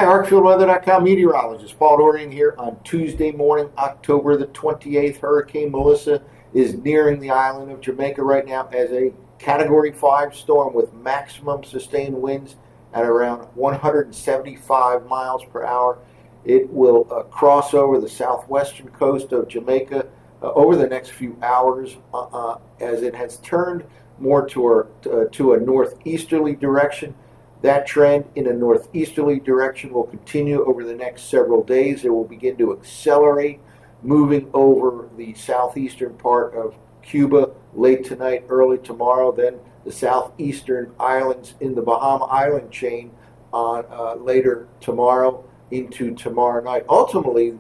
Hi, ArcFieldWeather.com meteorologist Paul Dorian here on Tuesday morning, October the 28th. Hurricane Melissa is nearing the island of Jamaica right now as a Category 5 storm with maximum sustained winds at around 175 miles per hour. It will cross over the southwestern coast of Jamaica over the next few hours as it has turned more to a northeasterly direction. That trend in a northeasterly direction will continue over the next several days. It will begin to accelerate, moving over the southeastern part of Cuba late tonight, early tomorrow, then the southeastern islands in the Bahama Island chain on later tomorrow into tomorrow night. Ultimately,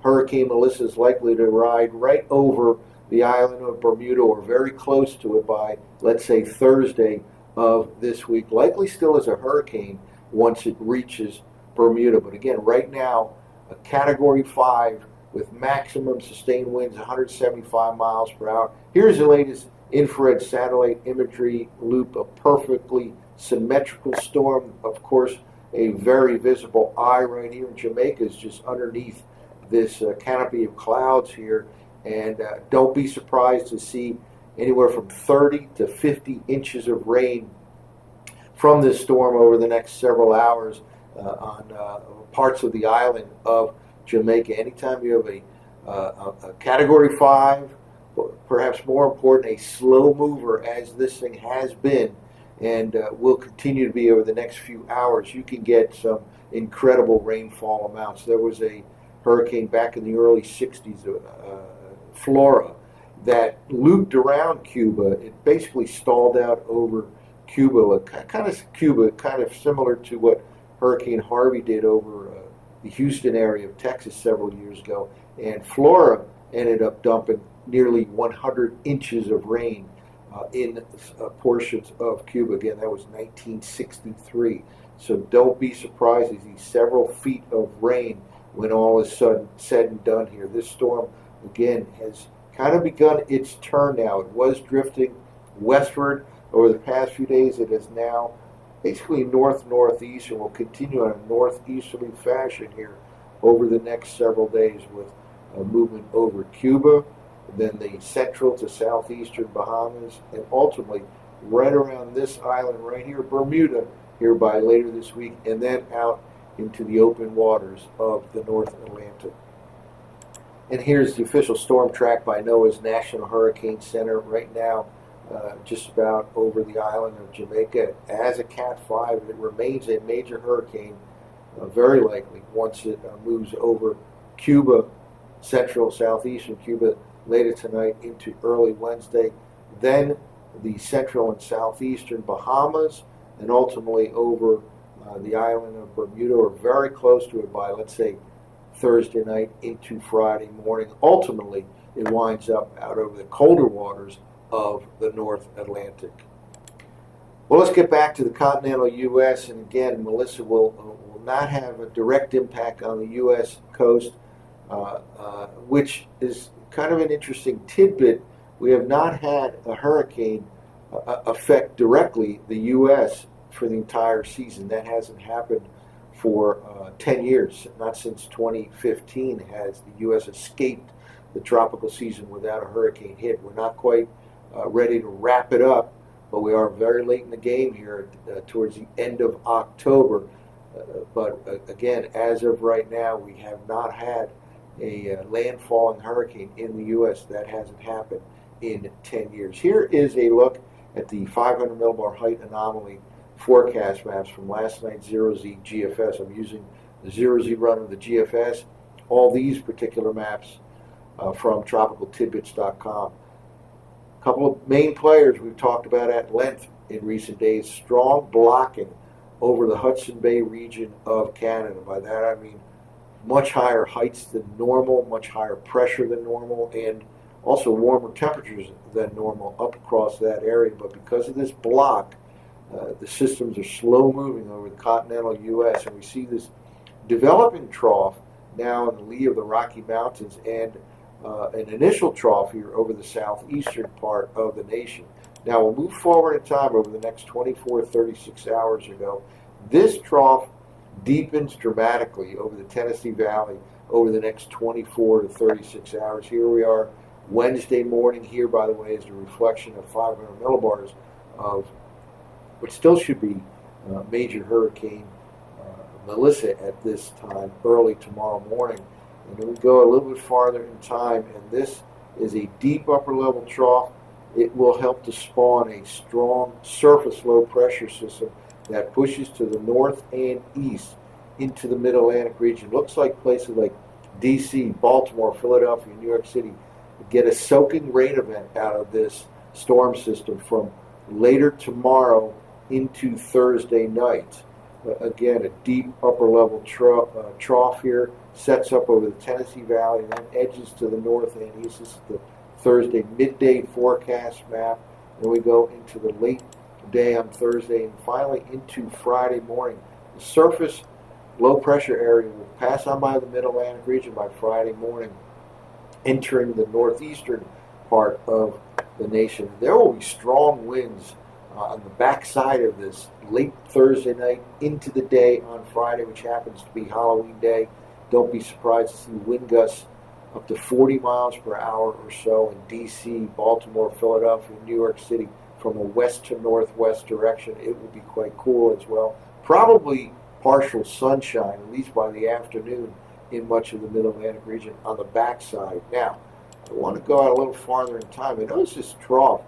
Hurricane Melissa is likely to ride right over the island of Bermuda or very close to it by, let's say, Thursday of this week, likely still as a hurricane once it reaches Bermuda. But again, right now, a Category 5 with maximum sustained winds 175 miles per hour. Here's the latest infrared satellite imagery loop, a perfectly symmetrical storm. Of course, a very visible eye right here in Jamaica is just underneath this canopy of clouds here. And don't be surprised to see anywhere from 30 to 50 inches of rain from this storm over the next several hours on parts of the island of Jamaica. Anytime you have a Category 5, perhaps more important, a slow mover as this thing has been and will continue to be over the next few hours, you can get some incredible rainfall amounts. There was a hurricane back in the early 60s, Flora, that looped around Cuba. It basically stalled out over Cuba, kind of similar to what Hurricane Harvey did over the Houston area of Texas several years ago. And Flora ended up dumping nearly 100 inches of rain in portions of Cuba. Again, that was 1963. So don't be surprised to see several feet of rain when all is said and done here. This storm, again, has kind of begun its turn now. It was drifting westward over the past few days. It is now basically north-northeast and will continue in a northeasterly fashion here over the next several days with a movement over Cuba, then the central to southeastern Bahamas, and ultimately right around this island right here, Bermuda, here by later this week, and then out into the open waters of the North Atlantic. And here's the official storm track by NOAA's National Hurricane Center right now, just about over the island of Jamaica as a Cat 5. It remains a major hurricane, very likely, once it moves over Cuba, central, southeastern Cuba, later tonight into early Wednesday. Then the central and southeastern Bahamas, and ultimately over the island of Bermuda, or very close to it by, let's say, Thursday night into Friday morning. Ultimately, it winds up out over the colder waters of the North Atlantic. Well, let's get back to the continental U.S. And again, Melissa will not have a direct impact on the U.S. coast, which is kind of an interesting tidbit. We have not had a hurricane affect directly the U.S. for the entire season. That hasn't happened for 10 years. Not since 2015 has the U.S. escaped the tropical season without a hurricane hit. We're not quite ready to wrap it up, but we are very late in the game here towards the end of October. But again, as of right now, we have not had a landfalling hurricane in the U.S. That hasn't happened in 10 years. Here is a look at the 500 millibar height anomaly forecast maps from last night's Zero-Z GFS. I'm using the Zero-Z run of the GFS. All these particular maps from tropicaltidbits.com. A couple of main players we've talked about at length in recent days. Strong blocking over the Hudson Bay region of Canada. By that I mean much higher heights than normal, much higher pressure than normal, and also warmer temperatures than normal up across that area. But because of this block, the systems are slow moving over the continental U.S., and we see this developing trough now in the lee of the Rocky Mountains and an initial trough here over the southeastern part of the nation. Now we'll move forward in time over the next 24, 36 hours or so. This trough deepens dramatically over the Tennessee Valley over the next 24 to 36 hours. Here we are Wednesday morning. Here, by the way, is the reflection of 500 millibars of what still should be major hurricane Melissa at this time, early tomorrow morning. And then we go a little bit farther in time, and this is a deep upper level trough. It will help to spawn a strong surface low pressure system that pushes to the north and east into the Mid-Atlantic region. Looks like places like D.C., Baltimore, Philadelphia, New York City get a soaking rain event out of this storm system from later tomorrow into Thursday night. Again, a deep upper level trough here sets up over the Tennessee Valley and then edges to the north and east. This is the Thursday midday forecast map. Then we go into the late day on Thursday and finally into Friday morning. The surface low pressure area will pass on by the Mid-Atlantic region by Friday morning, entering the northeastern part of the nation. There will be strong winds on the backside of this late Thursday night into the day on Friday, which happens to be Halloween Day. Don't be surprised to see wind gusts up to 40 miles per hour or so in D.C., Baltimore, Philadelphia, New York City from a west to northwest direction. It will be quite cool as well. Probably partial sunshine, at least by the afternoon, in much of the Mid-Atlantic region on the backside. Now, I want to go out a little farther in time. I notice this trough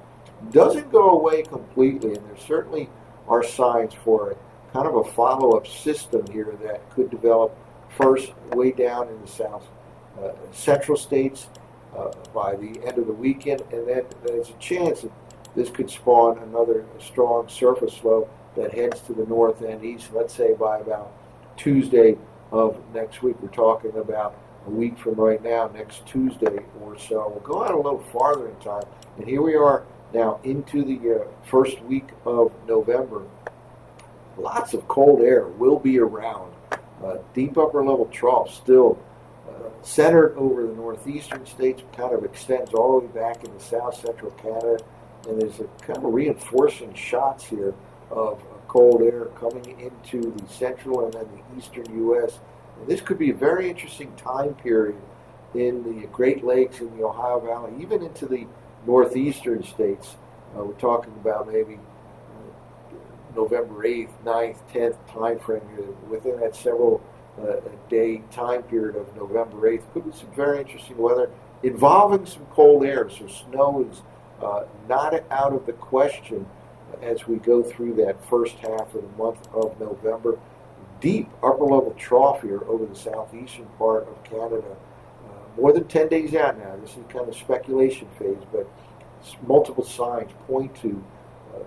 doesn't go away completely, and there certainly are signs for it. Kind of a follow-up system here that could develop first way down in the south central states by the end of the weekend, and then there's a chance that this could spawn another strong surface low that heads to the north and east, let's say by about Tuesday of next week. We're talking about a week from right now, next Tuesday or so. We'll go out a little farther in time, and here we are now into the first week of November. Lots of cold air will be around. Deep upper level trough still centered over the northeastern states, kind of extends all the way back into south central Canada, and there's a kind of reinforcing shots here of cold air coming into the central and then the eastern U.S. And this could be a very interesting time period in the Great Lakes, in the Ohio Valley, even into the northeastern states. We're talking about maybe November 8th, 9th, 10th time frame here. Within that several day time period of November 8th could be some very interesting weather involving some cold air. So snow is not out of the question as we go through that first half of the month of November. Deep upper level trough here over the southeastern part of Canada. More than 10 days out now. This is kind of speculation phase, but multiple signs point to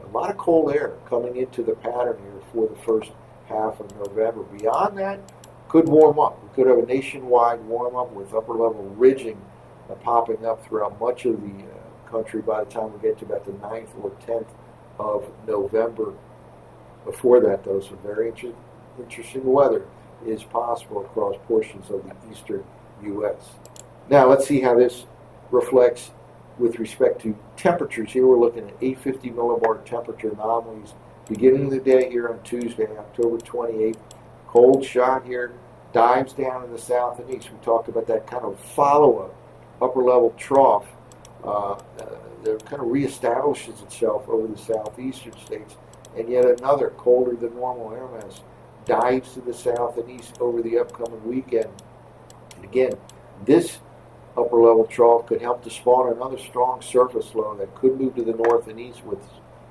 a lot of cold air coming into the pattern here for the first half of November. Beyond that, could warm up. We could have a nationwide warm up with upper level ridging popping up throughout much of the country by the time we get to about the 9th or 10th of November. Before that, though, some very interesting weather is possible across portions of the eastern U.S. Now, let's see how this reflects with respect to temperatures. Here we're looking at 850 millibar temperature anomalies beginning of the day here on Tuesday, October 28th. Cold shot here, dives down in the south and east. We talked about that kind of follow-up upper level trough that kind of reestablishes itself over the southeastern states. And yet another colder than normal air mass dives to the south and east over the upcoming weekend. And again, this upper level trough could help to spawn another strong surface low that could move to the north and east with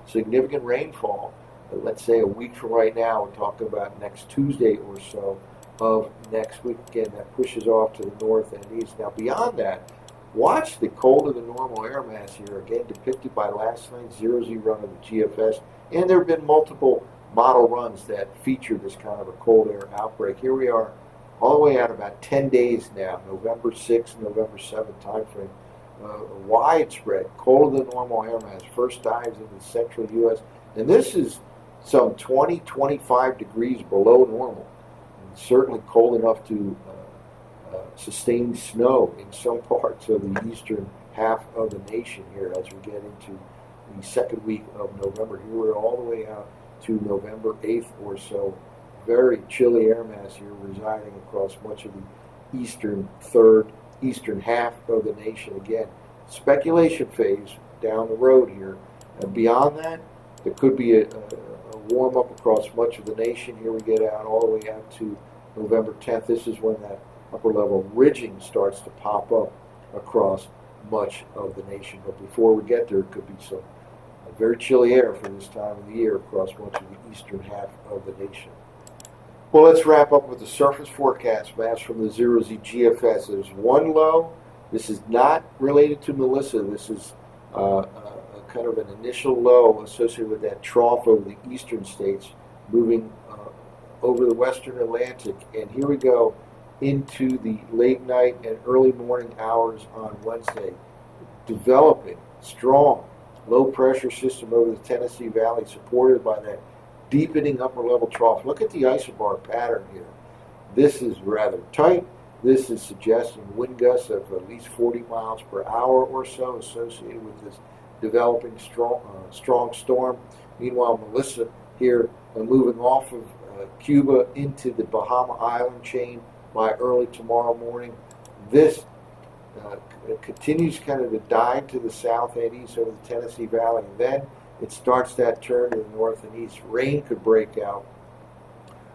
significant rainfall. Let's say a week from right now, we're talking about next Tuesday or so of next week. Again, that pushes off to the north and east. Now, beyond that, watch the colder than normal air mass here, again depicted by last night's 0Z run of the GFS. And there have been multiple model runs that feature this kind of a cold air outbreak. Here we are all the way out about 10 days now, November 6th, November 7th time frame. Widespread, colder than normal air mass first dives into the central U.S. And this is some 20, 25 degrees below normal. And certainly cold enough to sustain snow in some parts of the eastern half of the nation here as we get into the second week of November. Here we're all the way out to November 8th or so. very chilly air mass here residing across much of the eastern half of the nation. Again, speculation phase down the road here. And beyond that, there could be a warm up across much of the nation. Here we get out all the way out to November 10th. This is when that upper level ridging starts to pop up across much of the nation. But before we get there, it could be some very chilly air for this time of the year across much of the eastern half of the nation. Well, let's wrap up with the surface forecast maps from the Zero-Z GFS. There's one low. This is not related to Melissa. This is kind of an initial low associated with that trough over the eastern states moving over the western Atlantic. And here we go into the late night and early morning hours on Wednesday. Developing strong low pressure system over the Tennessee Valley supported by that deepening upper level trough. Look at the isobar pattern here. This is rather tight. This is suggesting wind gusts of at least 40 miles per hour or so associated with this developing strong storm. Meanwhile, Melissa here moving off of Cuba into the Bahama Island chain by early tomorrow morning. This continues kind of to dive to the south and east over the Tennessee Valley. And then it starts that turn to the north and east. Rain could break out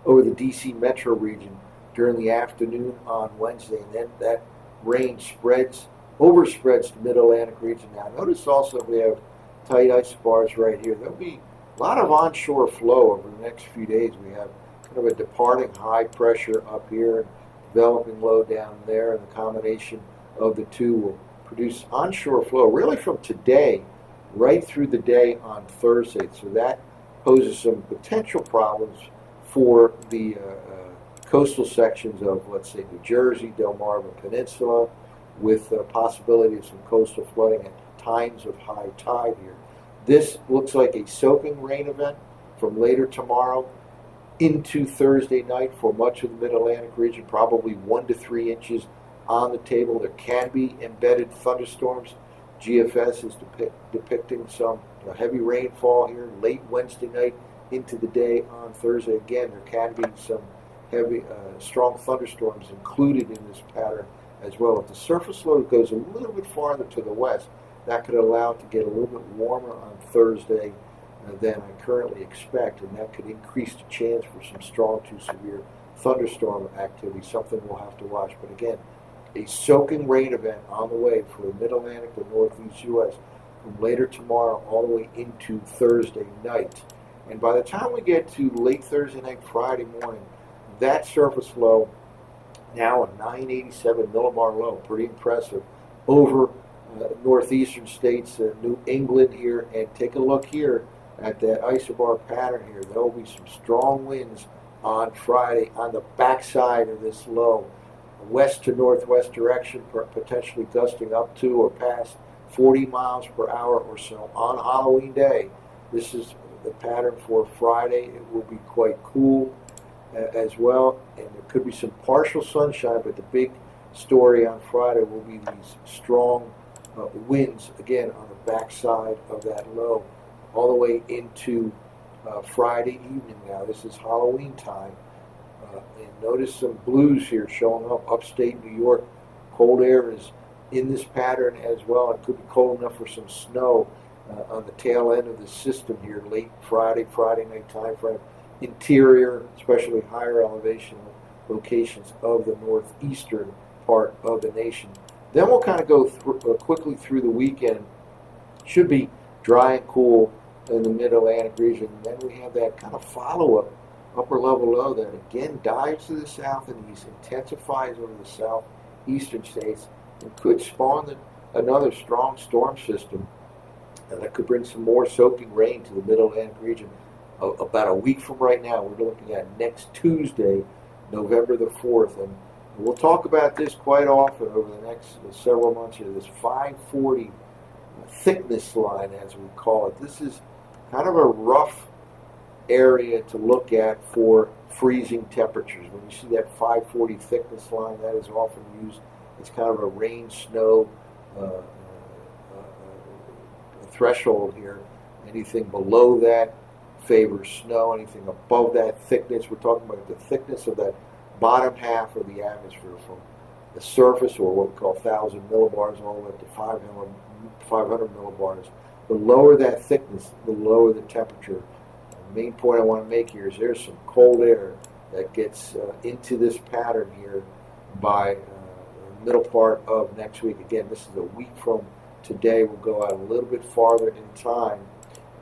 over the D.C. metro region during the afternoon on Wednesday. And then that rain overspreads the Mid-Atlantic region. Now, notice also we have tight isobars right here. There'll be a lot of onshore flow over the next few days. We have kind of a departing high pressure up here and developing low down there, and the combination of the two will produce onshore flow really from today right through the day on Thursday. So that poses some potential problems for the coastal sections of, let's say, New Jersey, Delmarva Peninsula, with a possibility of some coastal flooding at times of high tide here. This looks like a soaking rain event from later tomorrow into Thursday night for much of the Mid-Atlantic region, probably 1 to 3 inches on the table. There can be embedded thunderstorms. GFS is depicting some heavy rainfall here late Wednesday night into the day on Thursday. Again, there can be some heavy, strong thunderstorms included in this pattern as well. If the surface load goes a little bit farther to the west, that could allow it to get a little bit warmer on Thursday than I currently expect, and that could increase the chance for some strong to severe thunderstorm activity, something we'll have to watch. But again, a soaking rain event on the way for the Mid-Atlantic to Northeast U.S. from later tomorrow all the way into Thursday night. And by the time we get to late Thursday night, Friday morning, that surface low, now a 987 millibar low, pretty impressive, over northeastern states, New England here, and take a look here at that isobar pattern here. There will be some strong winds on Friday on the backside of this low, west to northwest direction, potentially gusting up to or past 40 miles per hour or so on Halloween Day. This is the pattern for Friday. It will be quite cool as well, and there could be some partial sunshine, but the big story on Friday will be these strong winds, again, on the backside of that low, all the way into Friday evening now. This is Halloween time. And notice some blues here showing up upstate New York. Cold air is in this pattern as well. It could be cold enough for some snow on the tail end of the system here, late Friday night time frame. Interior, especially higher elevation locations of the northeastern part of the nation. Then we'll kind of go quickly through the weekend. Should be dry and cool in the Mid-Atlantic region. And then we have that kind of follow-up upper level low that again dives to the south and east, intensifies over the southeastern states, and could spawn another strong storm system that could bring some more soaking rain to the Mid-Atlantic region. About a week from right now, we're looking at next Tuesday, November the 4th. And we'll talk about this quite often over the next several months here, this 540 thickness line, as we call it. This is kind of a rough area to look at for freezing temperatures. When you see that 540 thickness line, that is often used as kind of a rain snow threshold here. Anything below that favors snow. Anything above that thickness, we're talking about the thickness of that bottom half of the atmosphere from the surface, or what we call 1,000 millibars, all the way up to 500 millibars. The lower that thickness, the lower the temperature. The main point I want to make here is there's some cold air that gets into this pattern here by the middle part of next week. Again, this is a week from today. We'll go out a little bit farther in time,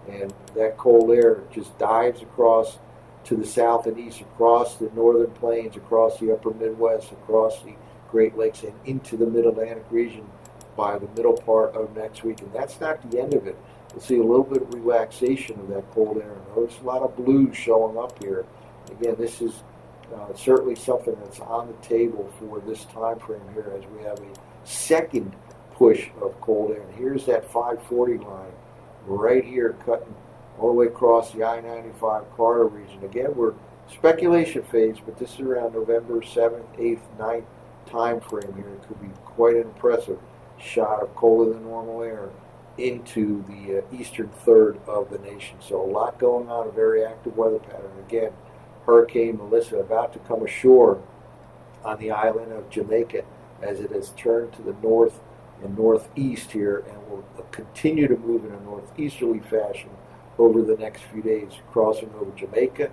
and that cold air just dives across to the south and east, across the northern plains, across the upper Midwest, across the Great Lakes, and into the Mid-Atlantic region by the middle part of next week. And that's not the end of it. We'll see a little bit of relaxation of that cold air. Notice a lot of blues showing up here. Again, this is certainly something that's on the table for this time frame here, as we have a second push of cold air. And here's that 540 line right here, cutting all the way across the I-95 corridor region. Again, we're speculation phase, but this is around November 7th, 8th, 9th time frame here. It could be quite an impressive shot of colder than normal air into the eastern third of the nation. So a lot going on, a very active weather pattern. Again, Hurricane Melissa about to come ashore on the island of Jamaica as it has turned to the north and northeast here, and will continue to move in a northeasterly fashion over the next few days, crossing over Jamaica,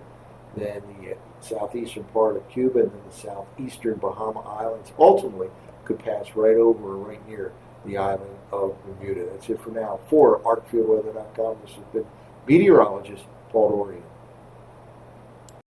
then the southeastern part of Cuba, and then the southeastern Bahama Islands. Ultimately, could pass right over or right near the island of Bermuda. That's it for now. For ArcFieldWeather.com, this has been meteorologist Paul Dorian.